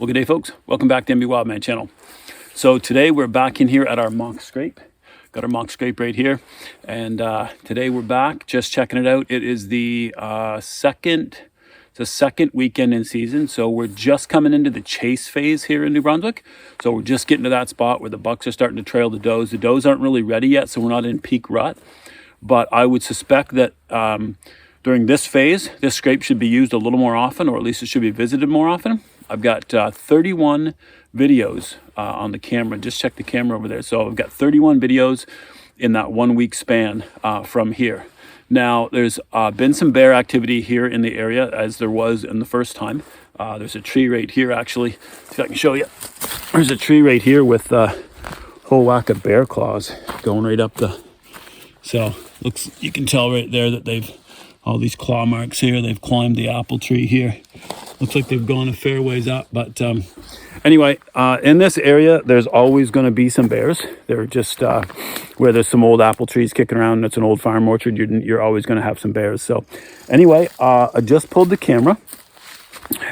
Well, good day, folks. Welcome back to MB Wildman channel. So today we're back in here at our mock scrape. Got our mock scrape right here. And today we're back just checking it out. It is the second weekend in season. So we're just coming into the chase phase here in New Brunswick. So we're just getting to that spot where the bucks are starting to trail the does. The does aren't really ready yet, so we're not in peak rut. But I would suspect that during this phase, this scrape should be used a little more often, or at least it should be visited more often. I've got 31 videos on the camera. Just check the camera over there. So I've got 31 videos in that 1 week span from here. Now, there's been some bear activity here in the area, as there was in the first time. There's a tree right here, actually. See if I can show you. There's a tree right here with a whole whack of bear claws going right up the... So, looks, you can tell right there that they've... all these claw marks here. They've climbed the apple tree here. Looks like they've gone a fair ways up. But anyway, in this area, there's always going to be some bears. They're just where there's some old apple trees kicking around. It's an old farm orchard. You're always going to have some bears. So anyway, I just pulled the camera.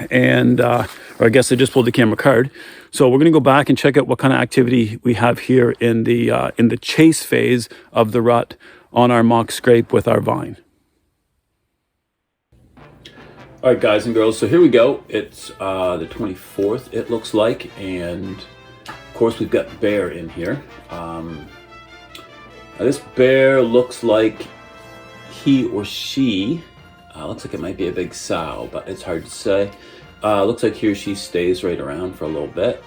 And, or I guess I just pulled the camera card. So we're going to go back and check out what kind of activity we have here in the chase phase of the rut on our mock scrape with our vine. All right, guys and girls, so here we go. It's the 24th, it looks like, and of course we've got bear in here. Now this bear looks like he or she, looks like it might be a big sow, but it's hard to say. Looks like he or she stays right around for a little bit.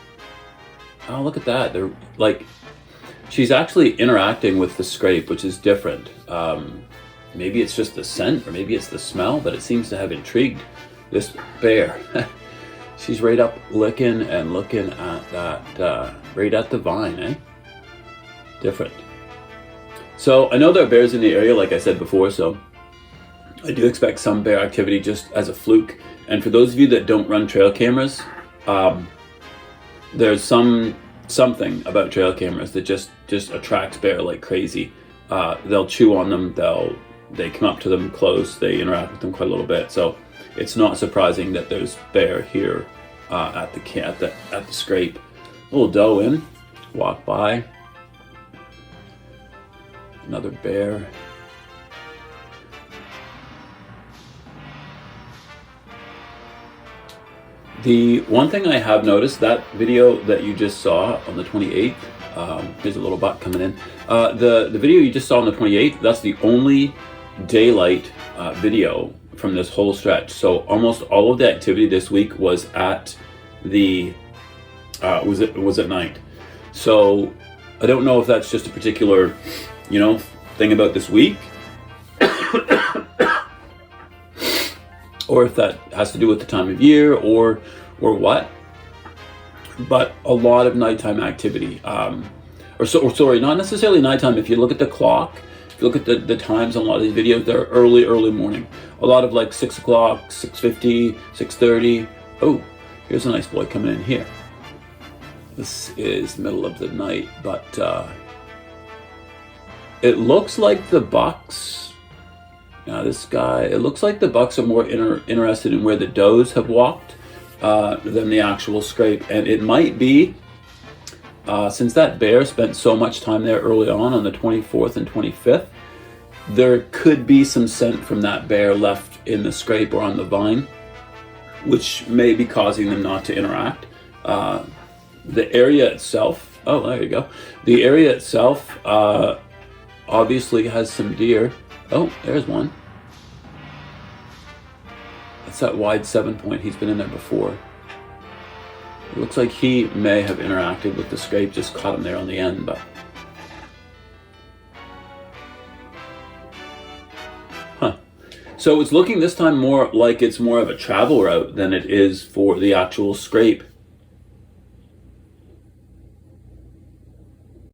Oh, look at that. They're like, she's actually interacting with the scrape, which is different. Maybe it's just the scent, or maybe it's the smell, but it seems to have intrigued this bear. She's right up licking and looking at that, right at the vine, eh? Different. So I know there are bears in the area, like I said before, so I do expect some bear activity just as a fluke. And for those of you that don't run trail cameras, there's something about trail cameras that just attracts bear like crazy. They'll chew on them, they come up to them close, they interact with them quite a little bit. So it's not surprising that there's bear here at the scrape. A little doe in, walk by. Another bear. The one thing I have noticed, that video that you just saw on the 28th, here's a little buck coming in. The video you just saw on the 28th, that's the only daylight video from this whole stretch. So almost all of the activity this week was at the was at night. So I don't know if that's just a particular, thing about this week, or if that has to do with the time of year or what. But a lot of nighttime activity, or sorry, not necessarily nighttime. If you look at the clock, if you look at the times on a lot of these videos, they're early morning. A lot of like 6 o'clock, 6:50, 6:30. Oh, here's a nice boy coming in here. This is middle of the night, but it looks like the bucks. Now this guy, it looks like the bucks are more interested in where the does have walked than the actual scrape, and it might be. Since that bear spent so much time there early on the 24th and 25th, there could be some scent from that bear left in the scrape or on the vine, which may be causing them not to interact. The area itself, oh, there you go. The area itself obviously has some deer. Oh, there's one. It's that wide 7-point. He's been in there before. It looks like he may have interacted with the scrape, just caught him there on the end, but... Huh. So it's looking this time more like it's more of a travel route than it is for the actual scrape.